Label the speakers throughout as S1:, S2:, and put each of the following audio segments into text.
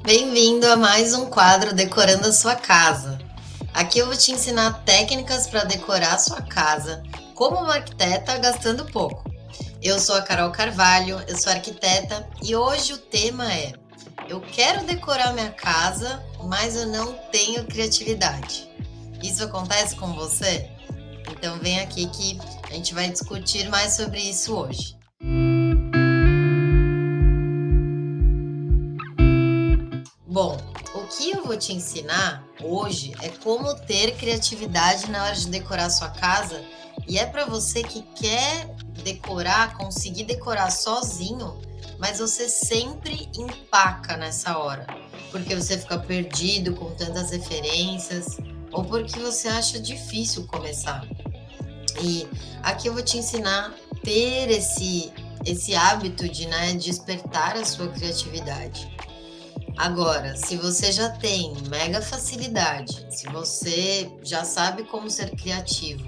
S1: Bem-vindo a mais um quadro Decorando a Sua Casa. Aqui eu vou te ensinar técnicas para decorar a sua casa, como uma arquiteta gastando pouco. Eu sou a Carol Carvalho, eu sou arquiteta e hoje o tema é: eu quero decorar minha casa, mas eu não tenho criatividade. Isso acontece com você? Então vem aqui que a gente vai discutir mais sobre isso hoje. Bom, o que eu vou te ensinar hoje é como ter criatividade na hora de decorar sua casa, e é para você que quer decorar, conseguir decorar sozinho, mas você sempre empaca nessa hora, porque você fica perdido com tantas referências ou porque você acha difícil começar. E aqui eu vou te ensinar a ter esse hábito de, despertar a sua criatividade. Agora, se você já tem mega facilidade, se você já sabe como ser criativo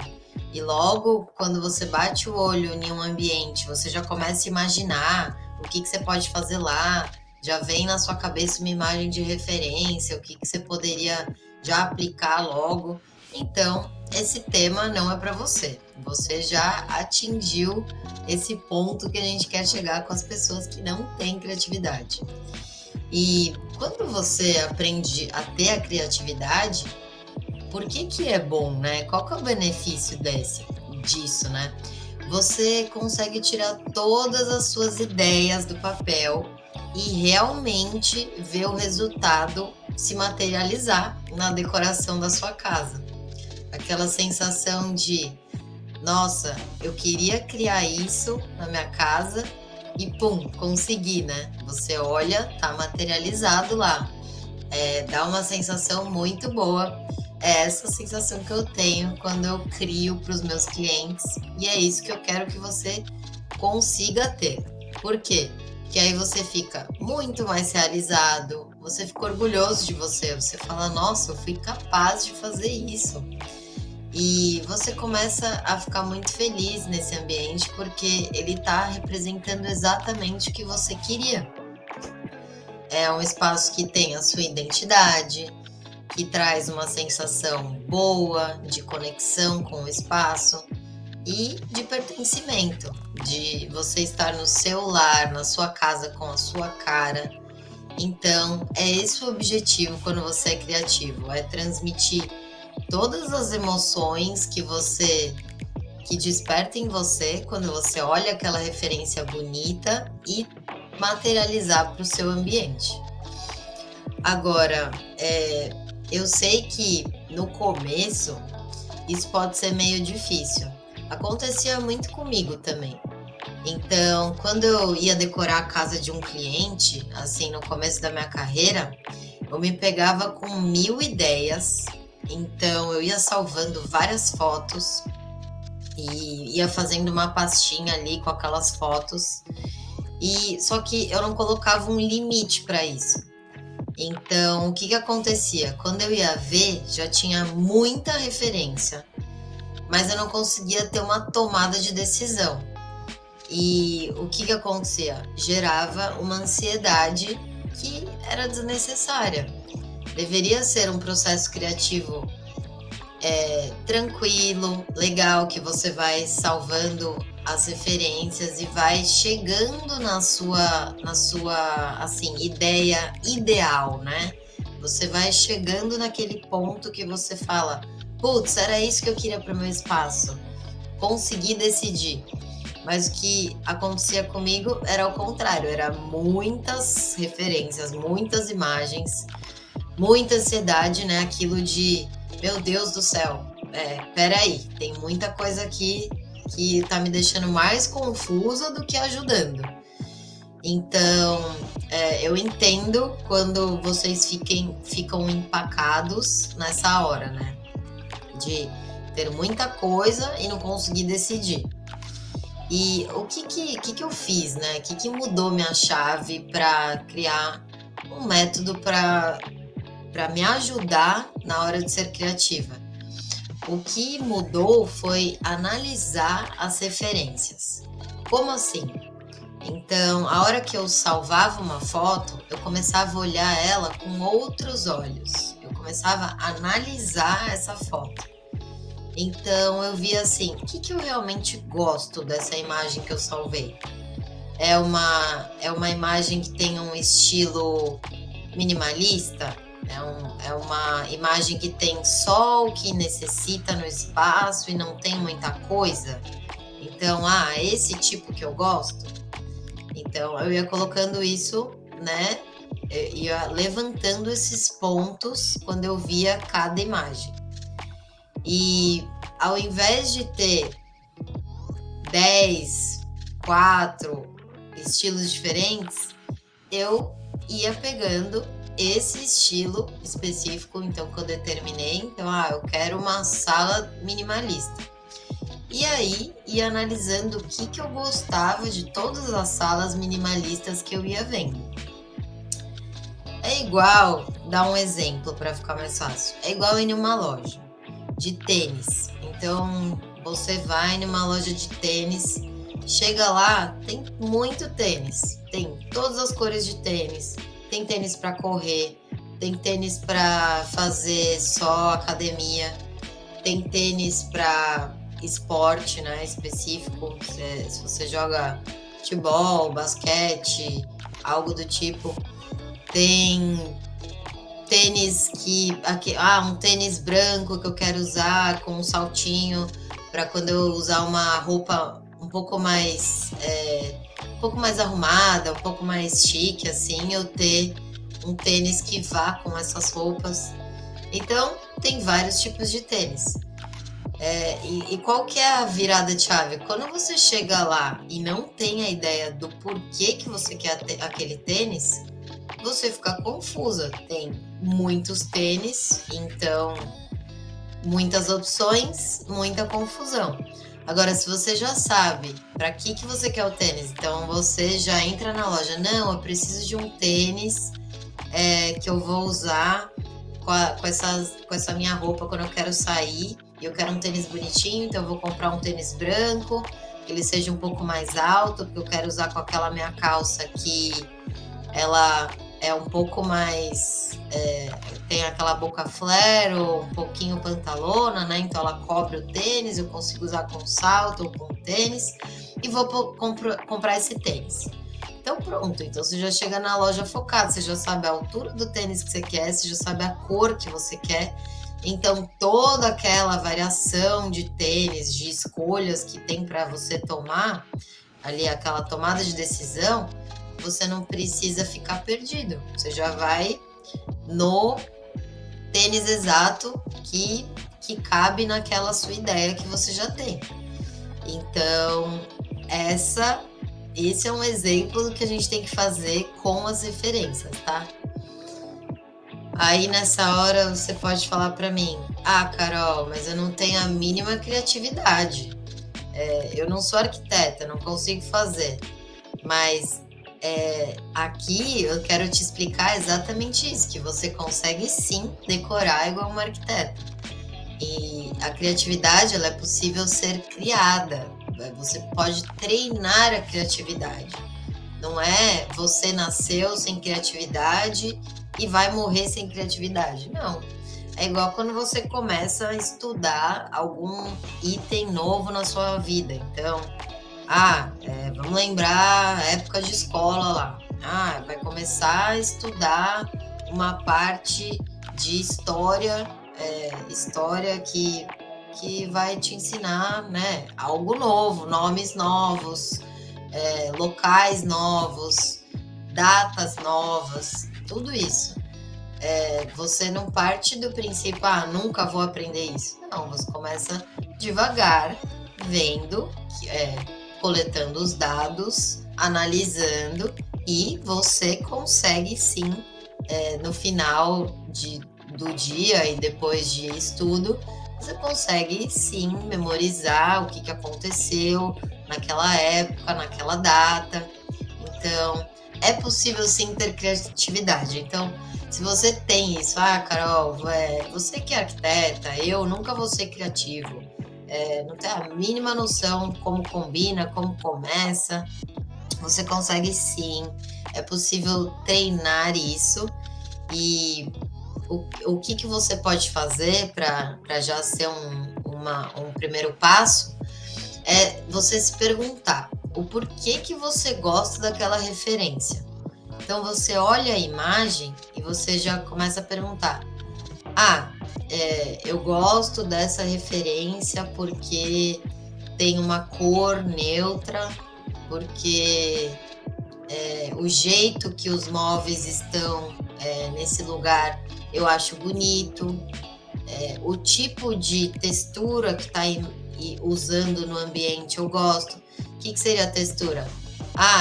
S1: e logo quando você bate o olho em um ambiente, você já começa a imaginar o que você pode fazer lá, já vem na sua cabeça uma imagem de referência, o que você poderia já aplicar logo, então esse tema não é para você. Você já atingiu esse ponto que a gente quer chegar com as pessoas que não têm criatividade. E quando você aprende a ter a criatividade, por que é bom, né? Qual que é o benefício disso, né? Você consegue tirar todas as suas ideias do papel e realmente ver o resultado se materializar na decoração da sua casa. Aquela sensação de, nossa, eu queria criar isso na minha casa e pum, consegui, né? Você olha, tá materializado lá. Dá uma sensação muito boa. É essa sensação que eu tenho quando eu crio para os meus clientes e é isso que eu quero que você consiga ter. Por quê? Porque aí você fica muito mais realizado, você fica orgulhoso de você, você fala, nossa, eu fui capaz de fazer isso. E você começa a ficar muito feliz nesse ambiente porque ele está representando exatamente o que você queria. É um espaço que tem a sua identidade, que traz uma sensação boa de conexão com o espaço e de pertencimento, de você estar no seu lar, na sua casa com a sua cara. Então, é esse o objetivo quando você é criativo, é transmitir todas as emoções que desperta em você quando você olha aquela referência bonita e materializar para o seu ambiente. Agora, eu sei que no começo isso pode ser meio difícil. Acontecia muito comigo também. Então, quando eu ia decorar a casa de um cliente, assim, no começo da minha carreira, eu me pegava com 1000 ideias. Então, eu ia salvando várias fotos e ia fazendo uma pastinha ali com aquelas fotos. E só que eu não colocava um limite para isso. Então, o que acontecia? Quando eu ia ver, já tinha muita referência, mas eu não conseguia ter uma tomada de decisão. E o que acontecia? Gerava uma ansiedade que era desnecessária. Deveria ser um processo criativo tranquilo, legal, que você vai salvando as referências e vai chegando na sua assim, ideia ideal, né? Você vai chegando naquele ponto que você fala, putz, era isso que eu queria para o meu espaço. Consegui decidir. Mas o que acontecia comigo era o contrário, era muitas referências, muitas imagens, muita ansiedade, né? Aquilo de, meu Deus do céu, peraí, tem muita coisa aqui que tá me deixando mais confusa do que ajudando. Então, eu entendo quando vocês ficam empacados nessa hora, né? De ter muita coisa e não conseguir decidir. E o que eu fiz, né? O que mudou minha chave para criar um método para me ajudar na hora de ser criativa? O que mudou foi analisar as referências. Como assim? Então, a hora que eu salvava uma foto, eu começava a olhar ela com outros olhos. Eu começava a analisar essa foto. Então, eu via assim, o que que eu realmente gosto dessa imagem que eu salvei? É uma imagem que tem um estilo minimalista? É uma imagem que tem só o que necessita no espaço e não tem muita coisa? Então, esse tipo que eu gosto? Então, eu ia colocando isso, né? Eu ia levantando esses pontos quando eu via cada imagem. E ao invés de ter 10, 4 estilos diferentes, eu ia pegando esse estilo específico, então, que eu determinei. Então, eu quero uma sala minimalista. E aí, ia analisando o que eu gostava de todas as salas minimalistas que eu ia vendo. É igual, dar um exemplo para ficar mais fácil. É igual ir numa loja de tênis. Então, você vai numa loja de tênis, chega lá, tem muito tênis. Tem todas as cores de tênis. Tem tênis para correr, tem tênis para fazer só academia, tem tênis para esporte, né, específico. Se você joga futebol, basquete, algo do tipo. Tem tênis um tênis branco que eu quero usar com um saltinho para quando eu usar uma roupa um pouco mais arrumada, um pouco mais chique, assim, eu ter um tênis que vá com essas roupas. Então, tem vários tipos de tênis. E qual que é a virada de chave? Quando você chega lá e não tem a ideia do porquê que você quer aquele tênis, você fica confusa. Tem muitos tênis, então muitas opções, muita confusão. Agora, se você já sabe para que você quer o tênis, então você já entra na loja. Não, eu preciso de um tênis que eu vou usar com essa minha roupa quando eu quero sair. E eu quero um tênis bonitinho, então eu vou comprar um tênis branco, que ele seja um pouco mais alto, porque eu quero usar com aquela minha calça que ela é um pouco mais... tem aquela boca flare ou um pouquinho pantalona, né? Então ela cobre o tênis, eu consigo usar com salto ou com tênis. E vou comprar esse tênis. Então pronto, então você já chega na loja focado, você já sabe a altura do tênis que você quer, você já sabe a cor que você quer. Então toda aquela variação de tênis, de escolhas que tem para você tomar, ali aquela tomada de decisão, você não precisa ficar perdido. Você já vai no tênis exato que cabe naquela sua ideia que você já tem. Então, esse é um exemplo do que a gente tem que fazer com as referências, tá? Aí nessa hora você pode falar para mim: Carol, mas eu não tenho a mínima criatividade. Eu não sou arquiteta, não consigo fazer. Mas aqui eu quero te explicar exatamente isso, que você consegue sim decorar igual uma arquiteta. E a criatividade, ela é possível ser criada. Você pode treinar a criatividade. Não é você nasceu sem criatividade e vai morrer sem criatividade. Não. É igual quando você começa a estudar algum item novo na sua vida. Então, vamos lembrar a época de escola lá. Vai começar a estudar uma parte de história, história que vai te ensinar, né, algo novo, nomes novos, locais novos, datas novas, tudo isso. Você não parte do princípio, nunca vou aprender isso. Não, você começa devagar, vendo, coletando os dados, analisando, e você consegue sim, no final do dia e depois de estudo, você consegue sim memorizar o que aconteceu naquela época, naquela data. Então, é possível sim ter criatividade. Então, se você tem isso, Carol, você que é arquiteta, eu nunca vou ser criativo, não tenho a mínima noção como combina, como começa. Você consegue sim, é possível treinar isso. E o que você pode fazer para já ser um primeiro passo é você se perguntar o porquê que você gosta daquela referência. Então você olha a imagem e você já começa a perguntar: eu gosto dessa referência porque tem uma cor neutra, porque o jeito que os móveis estão nesse lugar eu acho bonito, o tipo de textura que está usando no ambiente eu gosto. O que seria a textura?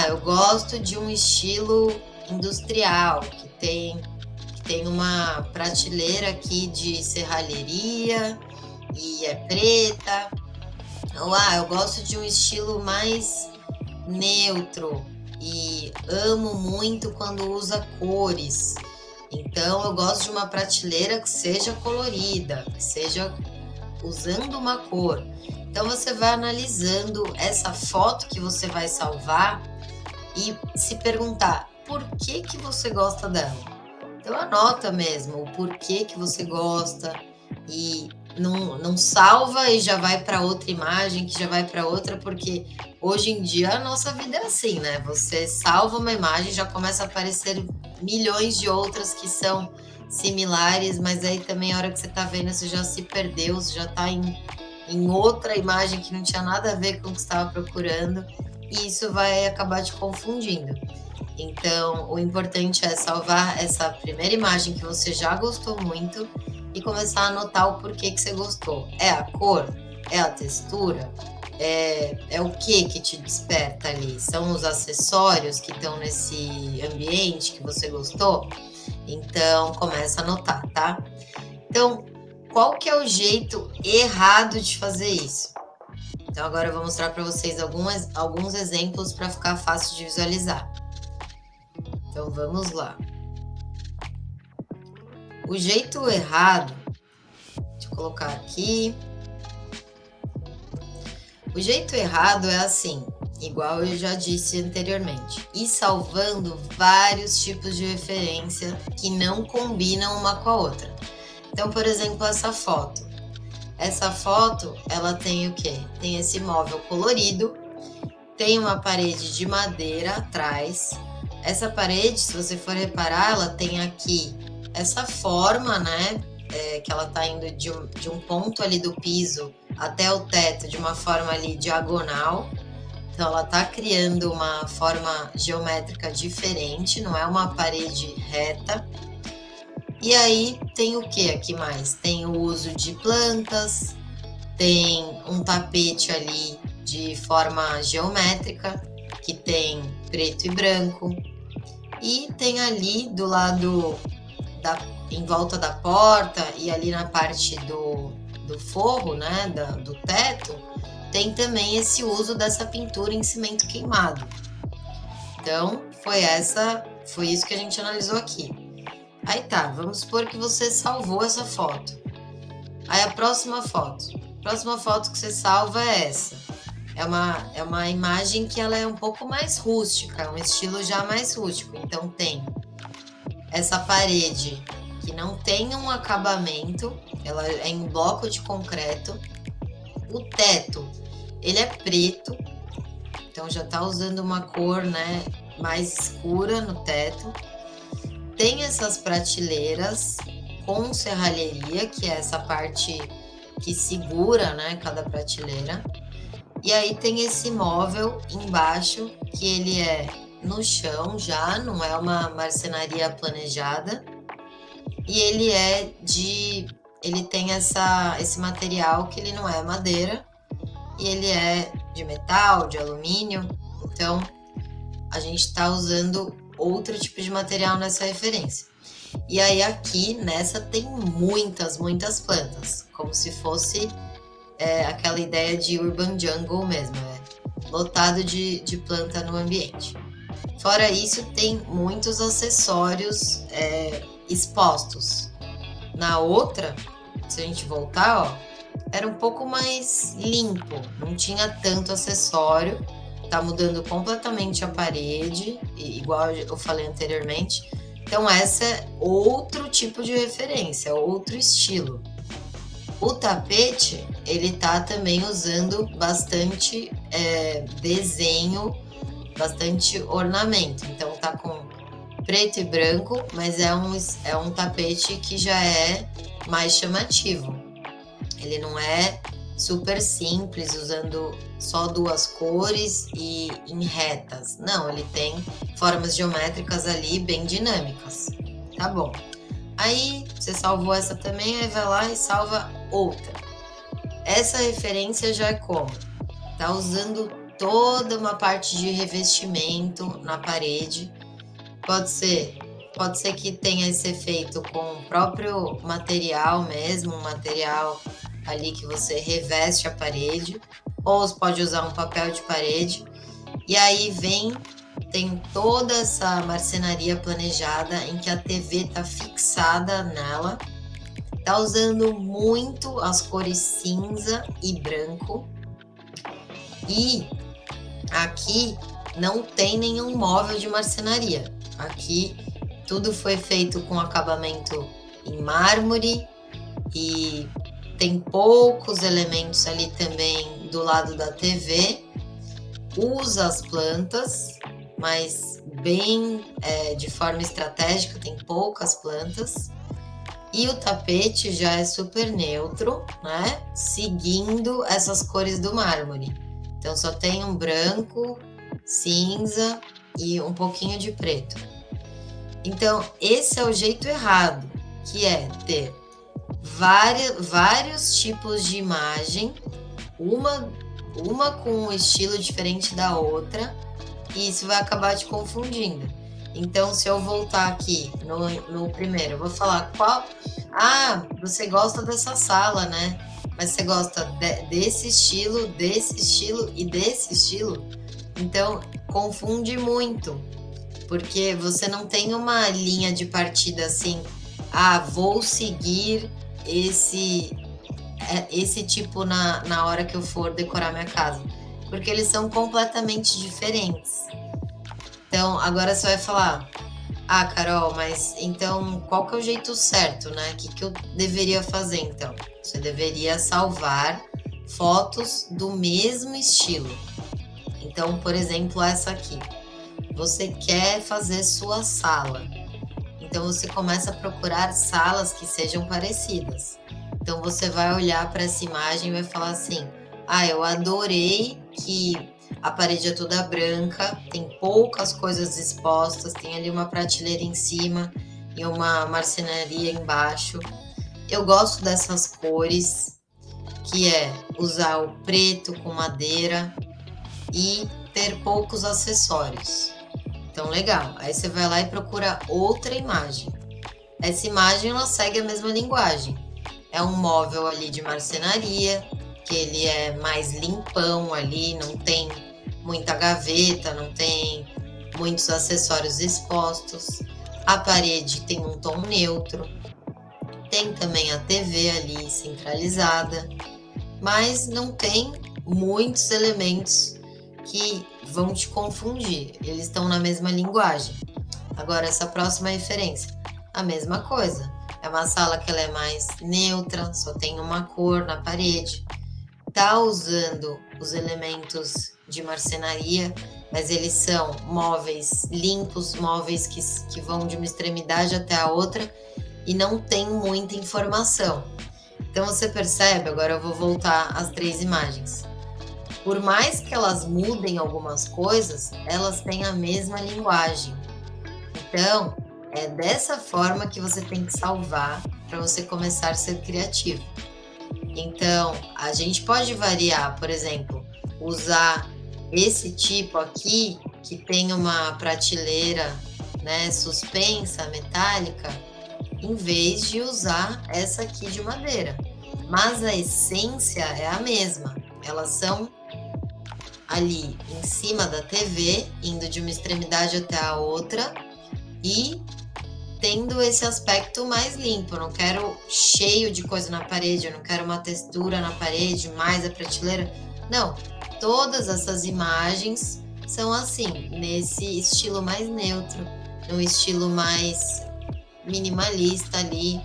S1: Eu gosto de um estilo industrial, que tem uma prateleira aqui de serralheria e é preta. Ou eu gosto de um estilo mais neutro e amo muito quando usa cores. Então eu gosto de uma prateleira que seja colorida, que seja usando uma cor. Então você vai analisando essa foto que você vai salvar e se perguntar por que você gosta dela. Então anota mesmo o porquê que você gosta e não salva e já vai para outra imagem, que já vai para outra, porque hoje em dia a nossa vida é assim, né? Você salva uma imagem e já começa a aparecer milhões de outras que são similares, mas aí também a hora que você tá vendo, você já se perdeu, você já tá em outra imagem que não tinha nada a ver com o que você estava procurando, e isso vai acabar te confundindo. Então, o importante é salvar essa primeira imagem que você já gostou muito e começar a anotar o porquê que você gostou. É a cor? É a textura? É o que te desperta ali? São os acessórios que estão nesse ambiente que você gostou? Então, começa a anotar, tá? Então, qual que é o jeito errado de fazer isso? Então, agora eu vou mostrar para vocês alguns exemplos para ficar fácil de visualizar. Então, vamos lá. O jeito errado, deixa eu colocar aqui. O jeito errado é assim, igual eu já disse anteriormente, ir salvando vários tipos de referência que não combinam uma com a outra. Então, por exemplo, essa foto. Essa foto, ela tem o quê? Tem esse móvel colorido, tem uma parede de madeira atrás. Essa parede, se você for reparar, ela tem aqui essa forma, né? Que ela tá indo de um ponto ali do piso até o teto de uma forma ali diagonal. Então ela tá criando uma forma geométrica diferente, não é uma parede reta. E aí tem o que aqui mais? Tem o uso de plantas, tem um tapete ali de forma geométrica, que tem preto e branco. E tem ali do lado em volta da porta e ali na parte do forro, né, do teto, tem também esse uso dessa pintura em cimento queimado. Então, foi isso que a gente analisou aqui. Aí tá, vamos supor que você salvou essa foto. Aí a próxima foto que você salva é essa. É uma imagem que ela é um pouco mais rústica, um estilo já mais rústico. Então tem essa parede que não tem um acabamento, ela é em bloco de concreto. O teto, ele é preto, então já tá usando uma cor, né, mais escura no teto. Tem essas prateleiras com serralheria, que é essa parte que segura, né, cada prateleira. E aí tem esse móvel embaixo, que ele é no chão já, não é uma marcenaria planejada. E ele tem esse material que ele não é madeira, e ele é de metal, de alumínio. Então, a gente está usando outro tipo de material nessa referência. E aí aqui, nessa, tem muitas plantas, como se fosse aquela ideia de urban jungle mesmo, lotado de planta no ambiente. Fora isso, tem muitos acessórios expostos. Na outra, se a gente voltar, ó, era um pouco mais limpo, não tinha tanto acessório, tá mudando completamente a parede, igual eu falei anteriormente. Então essa é outro tipo de referência, outro estilo. O tapete, ele tá também usando bastante desenho, bastante ornamento. Então tá com preto e branco, mas é um tapete que já é mais chamativo. Ele não é super simples, usando só duas cores e em retas. Não, ele tem formas geométricas ali bem dinâmicas. Tá bom. Aí você salvou essa também, aí vai lá e salva outra. Essa referência já é como? Tá usando toda uma parte de revestimento na parede. Pode ser que tenha esse efeito com o próprio material mesmo, um material ali que você reveste a parede, ou você pode usar um papel de parede. E aí tem toda essa marcenaria planejada em que a TV tá fixada nela. Tá usando muito as cores cinza e branco. E aqui não tem nenhum móvel de marcenaria. Aqui tudo foi feito com acabamento em mármore e tem poucos elementos ali também do lado da TV. Usa as plantas, mas bem de forma estratégica, tem poucas plantas. E o tapete já é super neutro, né? Seguindo essas cores do mármore. Então só tem um branco, cinza e um pouquinho de preto. Então esse é o jeito errado, que é ter vários tipos de imagem, uma com um estilo diferente da outra, e isso vai acabar te confundindo. Então, se eu voltar aqui no primeiro, eu vou falar qual... Ah, você gosta dessa sala, né? Mas você gosta desse estilo e desse estilo? Então, confunde muito, porque você não tem uma linha de partida assim, vou seguir esse tipo na hora que eu for decorar minha casa, porque eles são completamente diferentes. Então, agora você vai falar, Carol, mas então qual que é o jeito certo, né? O que eu deveria fazer então? Você deveria salvar fotos do mesmo estilo. Então, por exemplo, essa aqui. Você quer fazer sua sala. Então, você começa a procurar salas que sejam parecidas. Então, você vai olhar para essa imagem e vai falar assim, eu adorei que a parede é toda branca, tem poucas coisas expostas, tem ali uma prateleira em cima e uma marcenaria embaixo. Eu gosto dessas cores, que é usar o preto com madeira e ter poucos acessórios. Então, legal. Aí você vai lá e procura outra imagem. Essa imagem, ela segue a mesma linguagem. É um móvel ali de marcenaria, que ele é mais limpão ali, não tem muita gaveta, não tem muitos acessórios expostos. A parede tem um tom neutro. Tem também a TV ali centralizada, mas não tem muitos elementos que vão te confundir. Eles estão na mesma linguagem. Agora, essa próxima referência, a mesma coisa. É uma sala que ela é mais neutra, só tem uma cor na parede. Tá usando os elementos de marcenaria, mas eles são móveis limpos, móveis que vão de uma extremidade até a outra e não tem muita informação. Então você percebe, agora eu vou voltar às 3 imagens. Por mais que elas mudem algumas coisas, elas têm a mesma linguagem. Então, é dessa forma que você tem que salvar para você começar a ser criativo. Então, a gente pode variar, por exemplo, usar esse tipo aqui, que tem uma prateleira, né, suspensa, metálica, em vez de usar essa aqui de madeira. Mas a essência é a mesma. Elas são ali em cima da TV, indo de uma extremidade até a outra e tendo esse aspecto mais limpo. Eu não quero cheio de coisa na parede, eu não quero uma textura na parede, mais a prateleira. Não, todas essas imagens são assim, nesse estilo mais neutro, num estilo mais minimalista ali,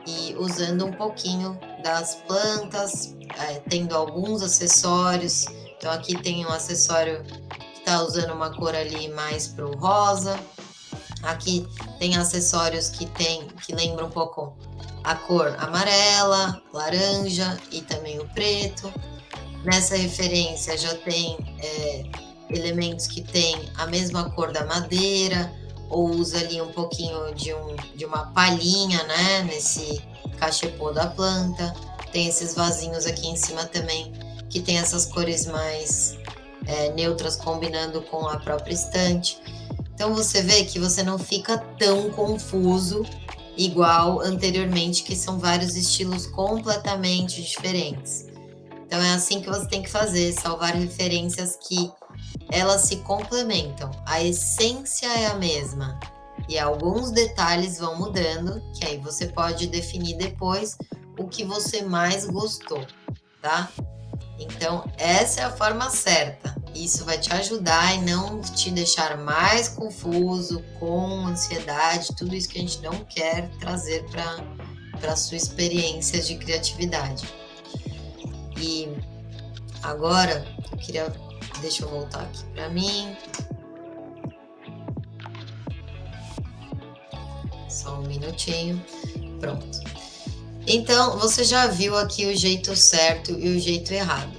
S1: e usando um pouquinho das plantas, tendo alguns acessórios. Então aqui tem um acessório que está usando uma cor ali mais pro rosa. Aqui tem acessórios que lembram um pouco a cor amarela, laranja e também o preto. Nessa referência já tem elementos que têm a mesma cor da madeira, ou usa ali um pouquinho de uma palhinha, né, nesse cachepô da planta. Tem esses vasinhos aqui em cima também, que tem essas cores mais neutras combinando com a própria estante. Então você vê que você não fica tão confuso igual anteriormente, que são vários estilos completamente diferentes. Então é assim que você tem que fazer, salvar referências que elas se complementam. A essência é a mesma e alguns detalhes vão mudando, que aí você pode definir depois o que você mais gostou, tá? Então essa é a forma certa. Isso vai te ajudar e não te deixar mais confuso, com ansiedade, tudo isso que a gente não quer trazer para a sua experiência de criatividade. E agora, deixa eu voltar aqui para mim. Só um minutinho. Pronto. Então, você já viu aqui o jeito certo e o jeito errado.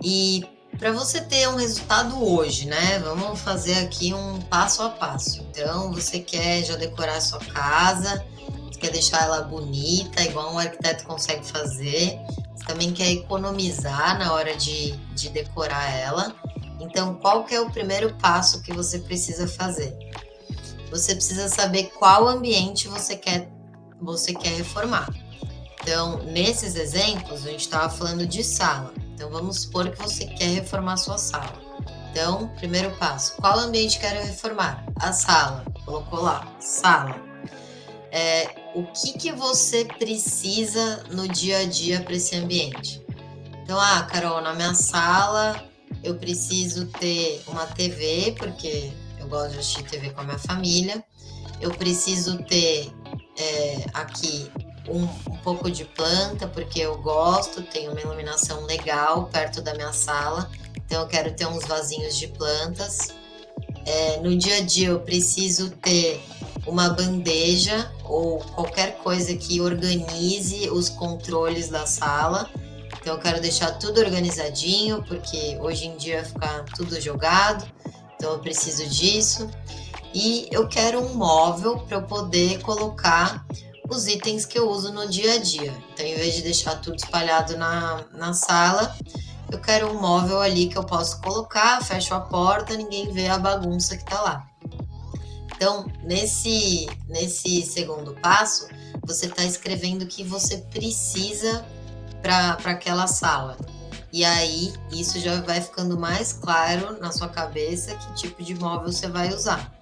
S1: E para você ter um resultado hoje, né? Vamos fazer aqui um passo a passo. Então, você quer já decorar a sua casa, você quer deixar ela bonita, igual um arquiteto consegue fazer. Você também quer economizar na hora de decorar ela. Então, qual que é o primeiro passo que você precisa fazer? Você precisa saber qual ambiente você quer reformar. Então, nesses exemplos, a gente estava falando de sala. Então, vamos supor que você quer reformar a sua sala. Então, primeiro passo, qual ambiente quero reformar? A sala. Colocou lá, sala. O que você precisa no dia a dia para esse ambiente? Então, Carol, na minha sala eu preciso ter uma TV, porque eu gosto de assistir TV com a minha família. Eu preciso ter aqui um pouco de planta, porque eu gosto, tem uma iluminação legal perto da minha sala, então eu quero ter uns vasinhos de plantas. No dia a dia eu preciso ter uma bandeja ou qualquer coisa que organize os controles da sala. Então eu quero deixar tudo organizadinho, porque hoje em dia fica tudo jogado, então eu preciso disso. E eu quero um móvel para eu poder colocar os itens que eu uso no dia a dia. Então, em vez de deixar tudo espalhado na sala, eu quero um móvel ali que eu posso colocar, fecho a porta, ninguém vê a bagunça que tá lá. Então, nesse segundo passo, você está escrevendo o que você precisa para aquela sala. E aí, isso já vai ficando mais claro na sua cabeça que tipo de móvel você vai usar.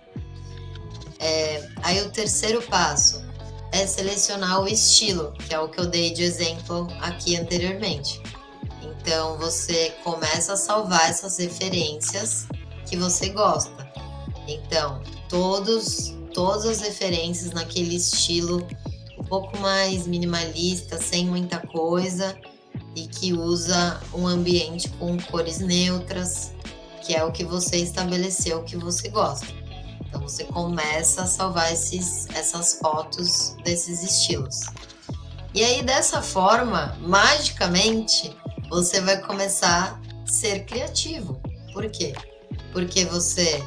S1: Aí, o terceiro passo é selecionar o estilo, que é o que eu dei de exemplo aqui anteriormente. Então, você começa a salvar essas referências que você gosta. Então, todas as referências naquele estilo um pouco mais minimalista, sem muita coisa, e que usa um ambiente com cores neutras, que é o que você estabeleceu que você gosta. Então você começa a salvar essas fotos desses estilos. E aí dessa forma, magicamente, você vai começar a ser criativo. Por quê? Porque você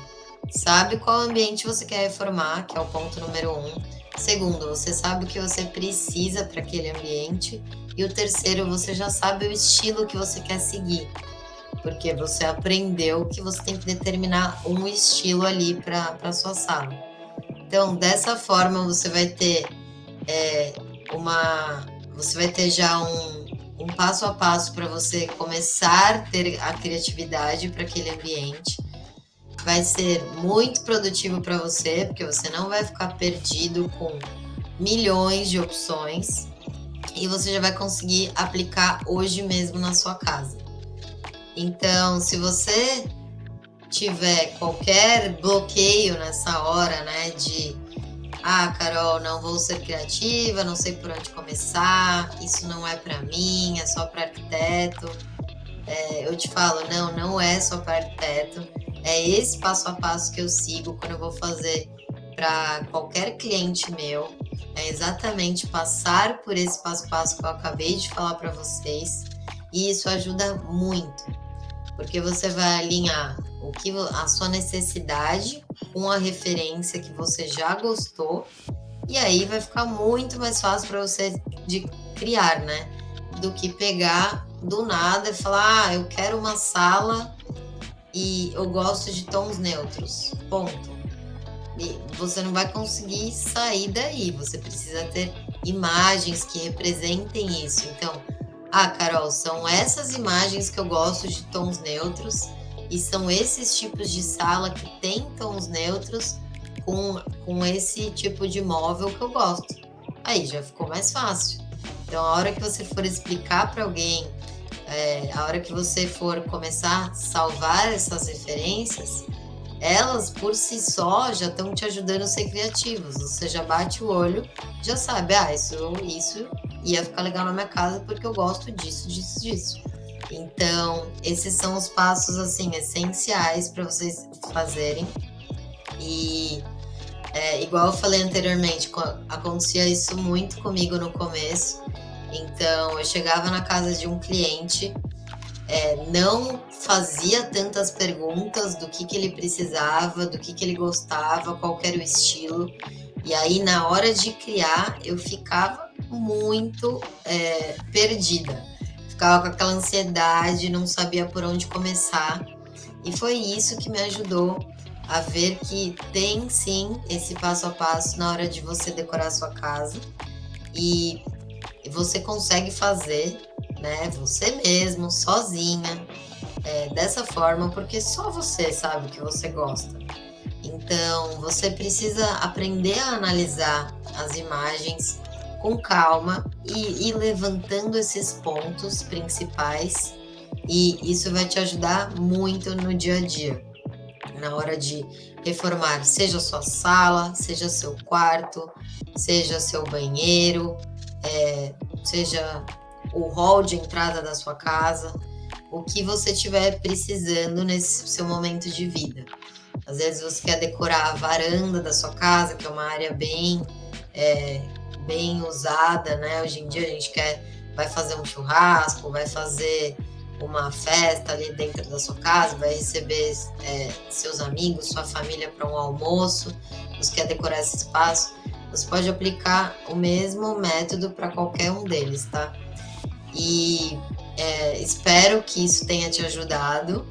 S1: sabe qual ambiente você quer reformar, que é o ponto número 1. Segundo, você sabe o que você precisa para aquele ambiente. E o terceiro, você já sabe o estilo que você quer seguir. Porque você aprendeu que você tem que determinar um estilo ali para a sua sala. Então, dessa forma, você vai ter já um passo a passo para você começar a ter a criatividade para aquele ambiente. Vai ser muito produtivo para você, porque você não vai ficar perdido com milhões de opções e você já vai conseguir aplicar hoje mesmo na sua casa. Então, se você tiver qualquer bloqueio nessa hora, né, de Carol, não vou ser criativa, não sei por onde começar, isso não é para mim, é só para arquiteto. Eu te falo, não é só para arquiteto, é esse passo a passo que eu sigo quando eu vou fazer para qualquer cliente meu, é exatamente passar por esse passo a passo que eu acabei de falar para vocês, e isso ajuda muito, porque você vai alinhar a sua necessidade com a referência que você já gostou, e aí vai ficar muito mais fácil para você de criar, né? Do que pegar do nada e falar, eu quero uma sala e eu gosto de tons neutros, ponto. E você não vai conseguir sair daí, você precisa ter imagens que representem isso. Então, Carol, são essas imagens que eu gosto de tons neutros e são esses tipos de sala que tem tons neutros com esse tipo de móvel que eu gosto. Aí já ficou mais fácil. Então, a hora que você for explicar para alguém, a hora que você for começar a salvar essas referências, elas por si só já estão te ajudando a ser criativos. Você já bate o olho, já sabe, isso ia ficar legal na minha casa porque eu gosto disso. Então, esses são os passos assim essenciais para vocês fazerem. E igual eu falei anteriormente, acontecia isso muito comigo no começo. Então, eu chegava na casa de um cliente, não fazia tantas perguntas do que ele precisava, do que ele gostava, qual era o estilo. E aí, na hora de criar, eu ficava muito perdida. Ficava com aquela ansiedade, não sabia por onde começar. E foi isso que me ajudou a ver que tem sim esse passo a passo na hora de você decorar a sua casa. E você consegue fazer, né, você mesmo, sozinha, dessa forma, porque só você sabe o que você gosta. Então, você precisa aprender a analisar as imagens com calma e ir levantando esses pontos principais, e isso vai te ajudar muito no dia a dia, na hora de reformar, seja a sua sala, seja seu quarto, seja seu banheiro, seja o hall de entrada da sua casa, o que você estiver precisando nesse seu momento de vida. Às vezes você quer decorar a varanda da sua casa, que é uma área bem usada, né? Hoje em dia a gente vai fazer um churrasco, vai fazer uma festa ali dentro da sua casa, vai receber seus amigos, sua família para um almoço, você quer decorar esse espaço, você pode aplicar o mesmo método para qualquer um deles, tá? E espero que isso tenha te ajudado.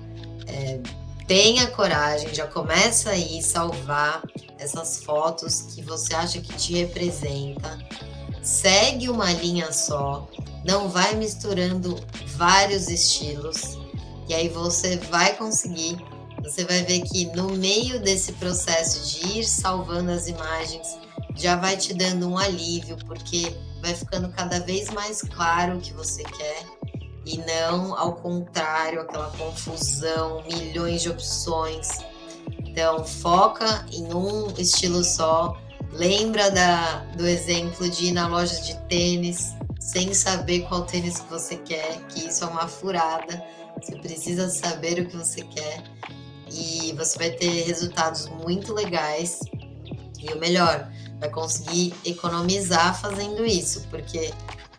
S1: Tenha coragem, já começa aí salvar essas fotos que você acha que te representa. Segue uma linha só, não vai misturando vários estilos, e aí você vai conseguir. Você vai ver que no meio desse processo de ir salvando as imagens, já vai te dando um alívio, porque vai ficando cada vez mais claro o que você quer, e não ao contrário, aquela confusão, milhões de opções. Então, foca em um estilo só. Lembra do exemplo de ir na loja de tênis sem saber qual tênis que você quer, que isso é uma furada. Você precisa saber o que você quer e você vai ter resultados muito legais. E o melhor, vai conseguir economizar fazendo isso, porque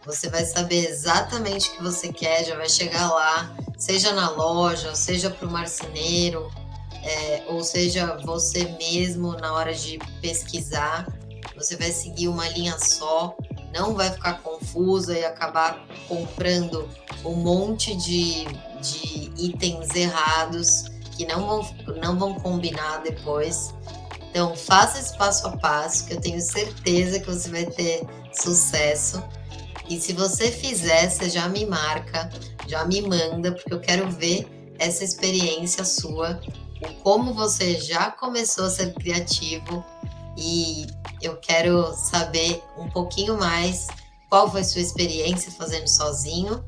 S1: você vai saber exatamente o que você quer, já vai chegar lá, seja na loja, seja para o marceneiro, ou seja você mesmo na hora de pesquisar. Você vai seguir uma linha só, não vai ficar confusa e acabar comprando um monte de itens errados que não vão combinar depois. Então, faça esse passo a passo, que eu tenho certeza que você vai ter sucesso. E se você fizer, você já me marca, já me manda, porque eu quero ver essa experiência sua, como você já começou a ser criativo, e eu quero saber um pouquinho mais qual foi sua experiência fazendo sozinho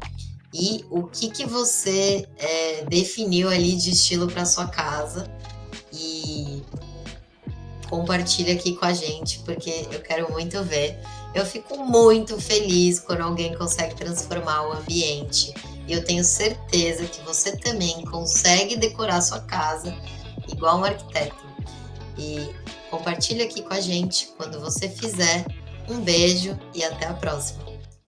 S1: e o que você definiu ali de estilo para sua casa e compartilha aqui com a gente, porque eu quero muito ver. Eu fico muito feliz quando alguém consegue transformar o ambiente. E eu tenho certeza que você também consegue decorar sua casa igual um arquiteto. E compartilha aqui com a gente quando você fizer. Um beijo e até a próxima.